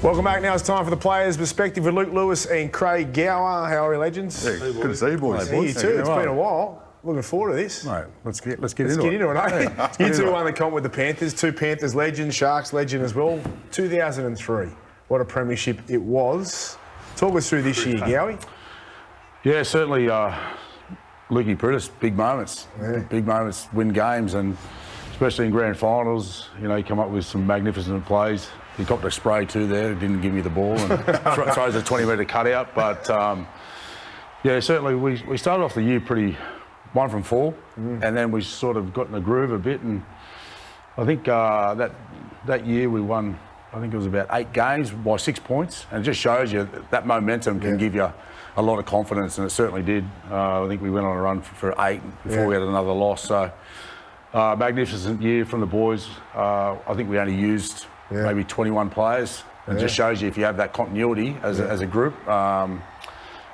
Welcome back. Now it's time for the Players' Perspective with Luke Lewis and Craig Gower. How are you, legends? Yeah, good to see you, boys. See you too. It's been a while. Looking forward to this. Mate, let's get into it. Eh? You two won the comp with the Panthers. Two Panthers legends, Sharks legend as well. 2003. What a premiership it was. Talk us through this year, Gowie. Yeah, certainly. Lukey Priddis, big moments. Yeah. Big moments, win games, and especially in grand finals, you know, he come up with some magnificent plays. He copped a spray too there, didn't give me the ball, and throws a 20-metre cutout. But yeah, certainly we started off the year pretty 1 from 4, and then we sort of got in the groove a bit. And I think that year we won, I think it was about 8 games by 6 points, and it just shows you that momentum can give you a lot of confidence, and it certainly did. I think we went on a run for 8 before we had another loss. So magnificent year from the boys. I think we only used maybe 21 players. It just shows you if you have that continuity as a group,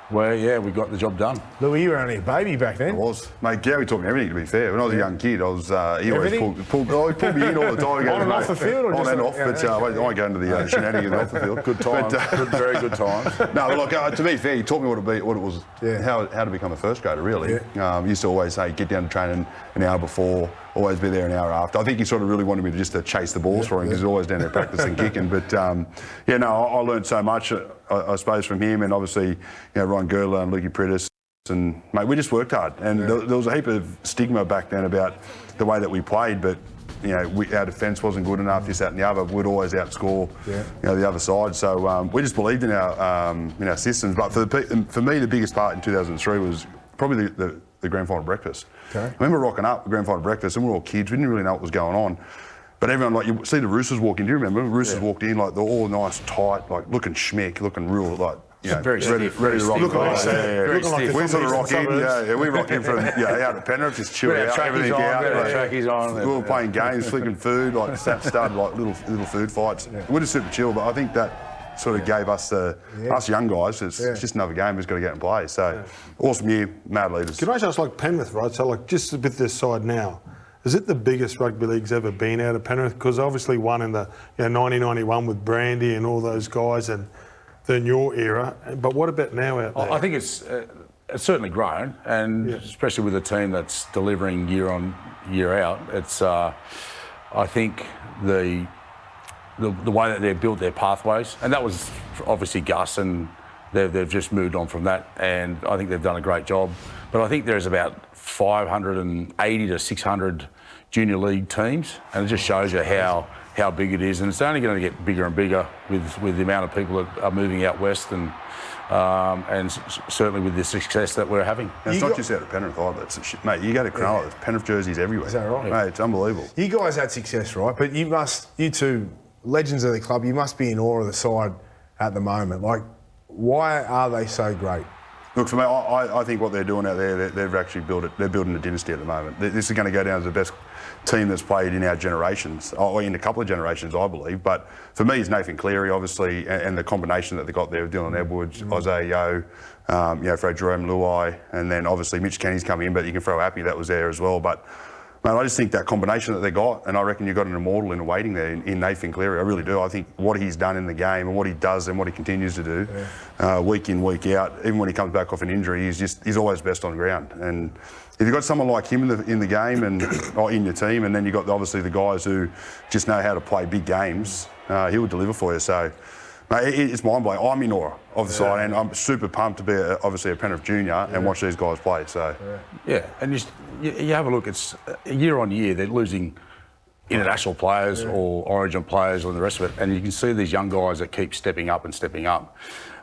where, we got the job done. Louis, you were only a baby back then. I was. Mate, Gowie taught me everything, to be fair. When I was a young kid, he always pulled me in all the time. On and off the field? Or on and off, but I won't go into the shenanigans off the field. Good times, very good times. No, look, to be fair, he taught me what it was, how to become a first grader, really. He used to always say, get down to training an hour before, always be there an hour after. I think he sort of really wanted me to chase the balls for him, because he's always down there practicing kicking. But I learned so much, I suppose, from him, and obviously, Ryan Girdler and Lukey Priddis. And mate, we just worked hard, and there was a heap of stigma back then about the way that we played, but our defence wasn't good enough, this, that and the other. We'd always outscore the other side. So we just believed in our systems. But for me, the biggest part in 2003 was probably the grand final breakfast. Okay. I remember rocking up the grand final breakfast, and we were all kids. We didn't really know what was going on. But everyone, like, you see the Roosters walk in. Do you remember? The Roosters walked in, like, they're all nice, tight, like, looking schmick, looking real, like, very ready to rock. Looking like we sort of rock in, we rock in from out of Penrith, just chill out, everything out. Trackies on. We were playing games, flicking food, like started like little food fights. We're just super chill, but I think that sort of gave us us young guys. It's just another game. We've just got to get and play. So awesome year, mad leaders. Can I just like Penrith, right? So like just with this side now. Is it the biggest rugby league's ever been out of Penrith? Because obviously won in the 1991 with Brandy and all those guys, and then your era. But what about now out there? I think it's certainly grown, and especially with a team that's delivering year on year out. It's I think the way that they've built their pathways, and that was obviously Gus, and they've just moved on from that, and I think they've done a great job. But I think there's about 580 to 600 junior league teams, and it just shows you how big it is, and it's only going to get bigger and bigger with the amount of people that are moving out west, and certainly with the success that we're having. And it's not just out of Penrith either. Mate, you go to Cronulla, there's Penrith jerseys everywhere. Is that right? Mate, it's unbelievable. You guys had success, right? But you two legends of the club, you must be in awe of the side at the moment. Like, why are they so great? Look, for me, I think what they're doing out there, they've actually built it. They're building a dynasty at the moment. This is going to go down as the best team that's played in our generations, or in a couple of generations, I believe. But for me, it's Nathan Cleary, obviously, and the combination that they got there with Dylan Edwards, Isaiah Yeo, Fred Jerome Luai, and then obviously Mitch Kenny's come in, but you can throw Appy, that was there as well. But man, I just think that combination that they got, and I reckon you got an immortal in waiting there in Nathan Cleary. I really do. I think what he's done in the game and what he does and what he continues to do, week in, week out, even when he comes back off an injury, he's always best on ground. And if you've got someone like him in the game and or in your team, and then you've got obviously the guys who just know how to play big games, he will deliver for you. So it's mind-blowing. I'm in awe of the side, and I'm super pumped to be obviously a Penrith junior and watch these guys play. So and you have a look. It's year on year they're losing international players or Origin players and the rest of it, and you can see these young guys that keep stepping up and stepping up.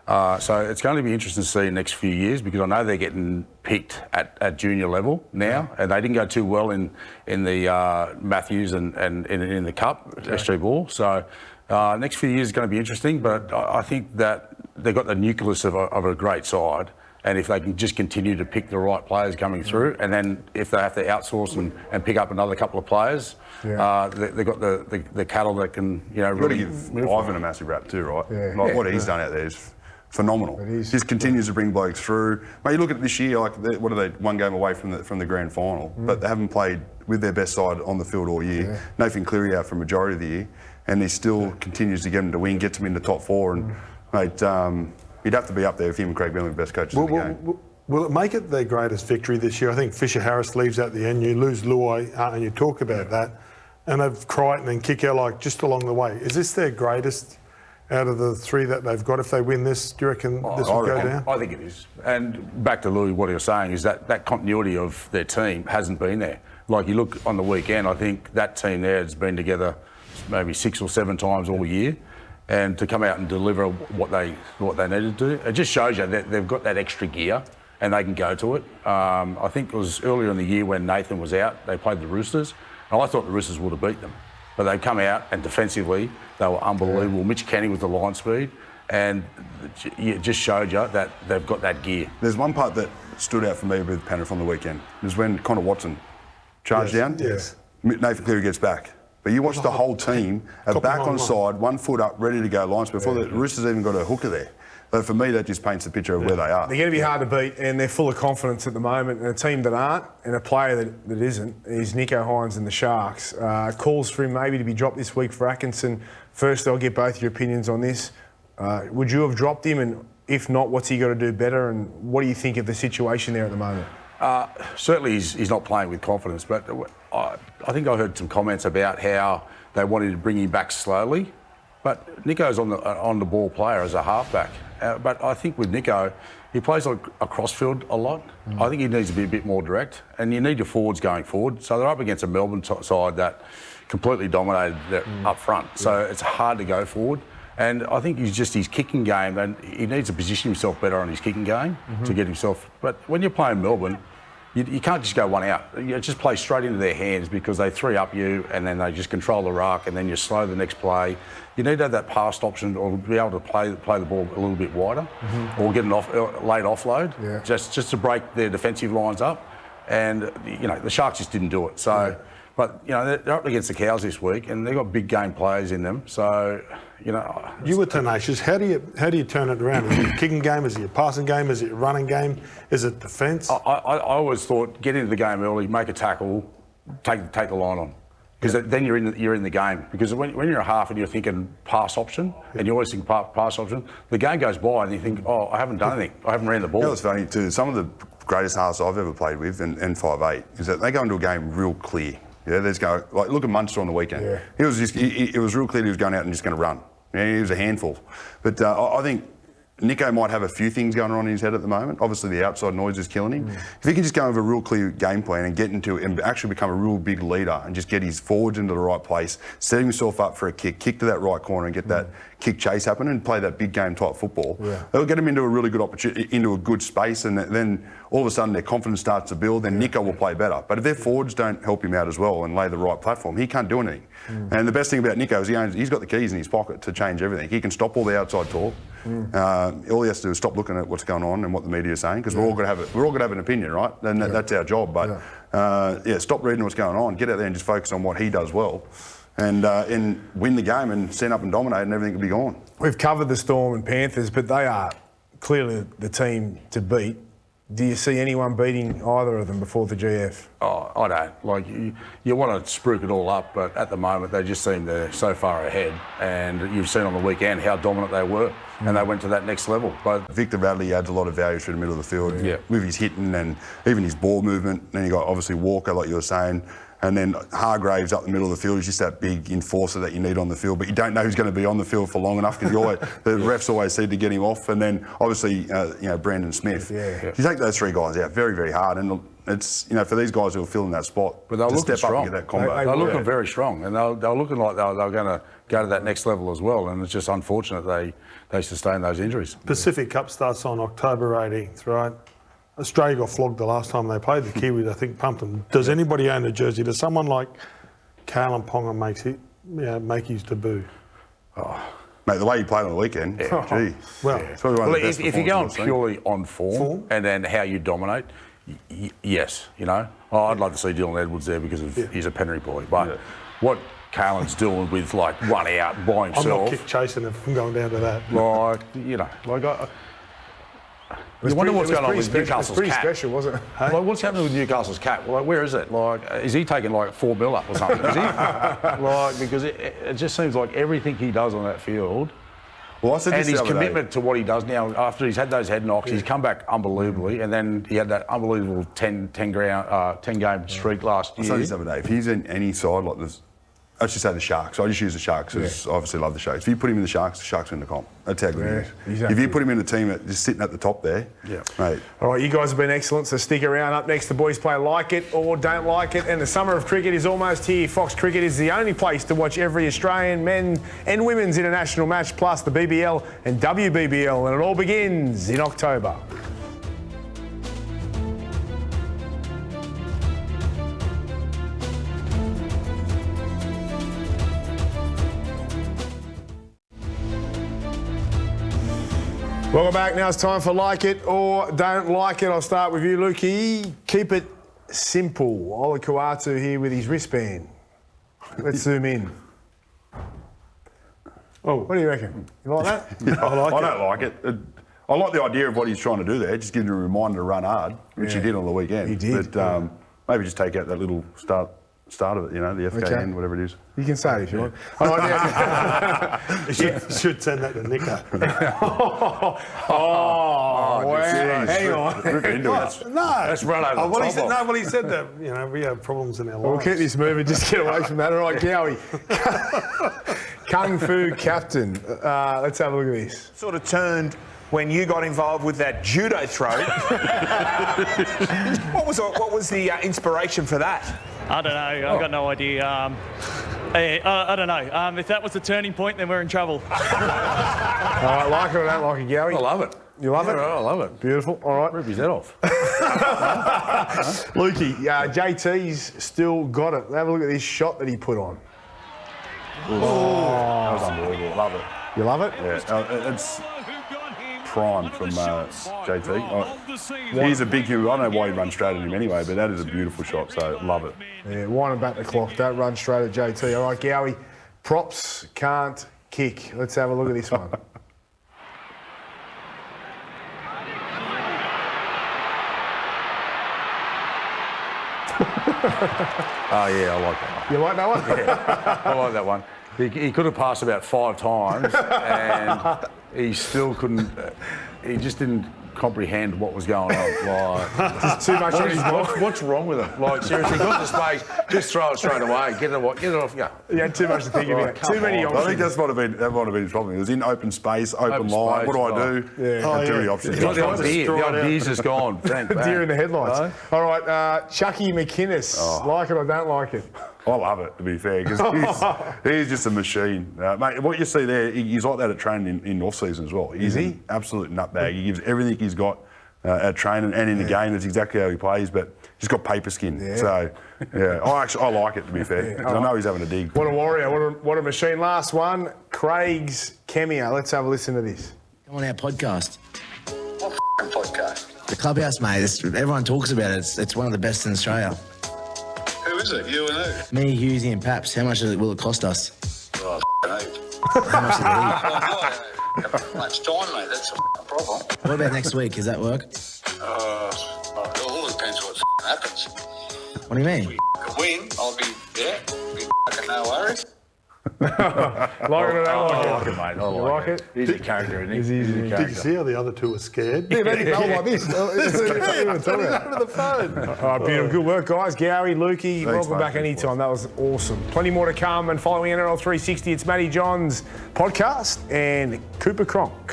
So it's going to be interesting to see the next few years, because I know they're getting picked at junior level now, and they didn't go too well in the Matthews and in the Cup, SG Ball. So next few years is going to be interesting, but I think that they've got the nucleus of a great side. And if they can just continue to pick the right players coming through, and then if they have to outsource and pick up another couple of players, they've got the cattle that can, really give Ivan a massive rap too, right? Like what he's done out there is phenomenal. Just continues to bring blokes through. Mate, you look at this year, like what are they, one game away from the grand final, but they haven't played with their best side on the field all year. Nathan Cleary out for a majority of the year. and he still continues to get him to win, gets him in the top 4. And mate, he'd have to be up there with him and Craig Bellamy, best coaches in the game. Will it make it their greatest victory this year? I think Fisher Harris leaves at the end. You lose Luai, and you talk about that, and they've Crichton and Kickout like just along the way. Is this their greatest out of the 3 that they've got? If they win this, do you reckon this will go down? I think it is. And back to Louis, what he was saying is that continuity of their team hasn't been there. Like you look on the weekend, I think that team there has been together maybe 6 or 7 times all year. And to come out and deliver what they needed to do, it just shows you that they've got that extra gear and they can go to it. I think it was earlier in the year when Nathan was out, they played the Roosters, and I thought the Roosters would have beat them. But they come out and defensively, they were unbelievable. Mitch Kenny with the line speed, and it just showed you that they've got that gear. There's one part that stood out for me with Penrith on the weekend. It was when Connor Watson charged down. Yes. Nathan Cleary gets back. But you watch the whole team back on side, 1 foot up, ready to go lines before the Roosters even got a hooker there. But for me, that just paints the picture of where they are. They're going to be hard to beat, and they're full of confidence at the moment. And a team that aren't, and a player that isn't, is Nicho Hynes and the Sharks. Calls for him maybe to be dropped this week for Atkinson. First, I'll get both your opinions on this. Would you have dropped him? And if not, what's he got to do better? And what do you think of the situation there at the moment? Certainly he's not playing with confidence, but I think I heard some comments about how they wanted to bring him back slowly. But Nico's on the ball player as a halfback. But I think with Nicho, he plays like a crossfield a lot. I think he needs to be a bit more direct, and you need your forwards going forward. So they're up against a Melbourne side that completely dominated up front. So it's hard to go forward. And I think his kicking game, and he needs to position himself better on his kicking game to get himself. But when you're playing Melbourne, you can't just go one out. You just play straight into their hands because they 3 up you and then they just control the ruck and then you slow the next play. You need to have that passed option or be able to play the ball a little bit wider or get an late offload just to break their defensive lines up. And, the Sharks just didn't do it. So, but, they're up against the Cows this week and they've got big game players in them. So, You were tenacious. How do you turn it around? Is it your kicking game? Is it your passing game? Is it your running game? Is it defence? I always thought get into the game early, make a tackle, take the line on, because then you're in the game. Because when you're a half and you're thinking pass option and you always think pass option, the game goes by and you think, oh, I haven't done anything. I haven't ran the ball. You know what's funny too? Some of the greatest halves I've ever played with, and 5'8", is that they go into a game real clear. Yeah, there's look at Munster on the weekend. Yeah. It was real clear he was going out and just going to run. Yeah, he was a handful. But I think Nicho might have a few things going on in his head at the moment. Obviously, the outside noise is killing him. If he can just go with a real clear game plan and get into and actually become a real big leader and just get his forwards into the right place, set himself up for a kick to that right corner and get that kick chase happen and play that big game type football, that'll get him into a really good opportunity, into a good space, and then all of a sudden their confidence starts to build, then Nicho will play better. But if their forwards don't help him out as well and lay the right platform, he can't do anything. And the best thing about Nicho is he's got the keys in his pocket to change everything. He can stop all the outside talk. All he has to do is stop looking at what's going on and what the media is saying, because we're all going to have an opinion, right? And that's our job. But stop reading what's going on. Get out there and just focus on what he does well, and win the game and stand up and dominate, and everything will be gone. We've covered the Storm and Panthers, but they are clearly the team to beat. Do you see anyone beating either of them before the GF? Oh, I don't. Like, you want to spruik it all up, but at the moment they just seem they're so far ahead. And you've seen on the weekend how dominant they were, and they went to that next level. But Victor Radley adds a lot of value through the middle of the field with his hitting and even his ball movement. Then you got obviously Walker, like you were saying. And then Hargraves up the middle of the field is just that big enforcer that you need on the field, but you don't know who's going to be on the field for long enough because the refs always seem to get him off. And then obviously, Brandon Smith. You take those 3 guys out very, very hard, and it's for these guys who are filling that spot, but they're looking step up strong. and get that combo. They're looking very strong, and they're looking like they're going to go to that next level as well. And it's just unfortunate they sustain those injuries. Pacific Cup starts on October 18th, right? Australia got flogged the last time they played. The Kiwis, I think, pumped them. Does anybody own a jersey? Does someone like Kalen Ponga make his debut? Mate, the way he played on the weekend, gee. Well, it's probably one of the best if you're going performances I've seen. purely on form and then how you dominate, yes, I'd love to see Dylan Edwards there because he's a Penrith boy. But what Kalen's doing with like one out by himself. I'm not kick chasing if I'm going down to that. You wonder what's going on with It was Newcastle's pretty cap. special, wasn't it? Like, what's happening with Newcastle's cap? Like, where is it? Like, is he taking like $4 million up or something? Is he? Like, because it just seems like everything he does on that field, Well, I said and this his the other day. commitment to what he does now, after he's had those head knocks, he's come back unbelievably, and then he had that unbelievable 10 game streak last I year. said this the other day. If he's in any side like this, I should say the Sharks. I just use the Sharks because I obviously love the Sharks. If you put him in the Sharks win the comp. That's how good he is. exactly. If you put him in a team that just sitting at the top there, mate. All right, you guys have been excellent, so stick around. Up next, the boys play Like It or Don't Like It, and the summer of cricket is almost here. Fox Cricket is the only place to watch every Australian men and women's international match, plus the BBL and WBBL, and it all begins in October. Welcome back. Now it's time for Like It or Don't Like It. I'll start with you, Lukey. Keep it simple. Ola Kuatu here with his wristband. Let's zoom in. Oh, What do you reckon? You like that? I don't like it. I like the idea of what he's trying to do there. Just give him a reminder to run hard, which he did on the weekend. He did, But maybe just take out that little start of it, you know, the FKN, Okay. whatever it is. You can say it if you want. All right, now- you should send that to Nico. oh, wow. Hang on. Rip into it. No, Let's run over the well, he top said, of. no, well, he said that, you know, we have problems in our We'll lives. keep this moving. Just get away from that. All right, Gowie. Kung Fu Captain. Let's have a look at this. Sort of turned when you got involved with that judo throw. What was the inspiration for that? I don't know. I've got no idea. I don't know. If that was the turning point, then we're in trouble. All right, like it or don't like it, Gowie? I love it. You love it? Yeah, I love it. Beautiful. All right. Rip his head off. Lukey, JT's still got it. Have a look at this shot that he put on. That was unbelievable. Love it. You love it? Yeah, it's prime from JT. He's a big human. I don't know why he'd run straight at him anyway, but that is a beautiful shot, so love it. Yeah, winding back the clock. Don't run straight at JT. All right, Gowie. Props can't kick. Let's have a look at this one. Oh, yeah, I like that one. You like that one? I like that one. He could have passed about 5 times and he still couldn't, he just didn't comprehend what was going on. Like, Just too much on his mind. what's wrong with him? Like, seriously, got the space, just throw it straight away, get it off, yeah. You had too much to think about. come Too many on. I think options. that might have been his problem. It was in open space, open Open line. space, What do I right. do? Yeah. Had too many options. The idea's just gone. Bang, bang. Deer in the headlights. No? All right, Chucky McInnes. Like it or don't like it? I love it, to be fair, because he's just a machine. Mate, what you see there, he's like that at training in off-season as well. He's an absolute nutbag. He gives everything he's got at training and in the game. That's exactly how he plays, but he's got paper skin. Yeah. So, yeah, I like it, to be fair, 'cause I know he's having a dig. What a warrior. What a machine. Last one, Craig's cameo. Let's have a listen to this. Come on our podcast. What podcast? The Clubhouse, mate. Everyone talks about it. It's one of the best in Australia. Who is it? You and who? Me, Hughesy and Paps. How much will it cost us? Oh, How much did it eat? have much time, mate. That's a problem. What about next week? Does that work? It all depends what happens. What do you mean? If we win, I'll be there. Be no worries. Like it or don't I like it? like it, mate. I You like like it. He's a character, isn't he? Is he? He's a Did you character. see how the other two were scared? Yeah, they go like this. Under the phone. All right, beautiful. Good work, guys. Gowie, Lukey, welcome mate. back Thanks, anytime. That was awesome. Plenty more to come. And following NRL 360, it's Matty John's podcast and Cooper Cronk.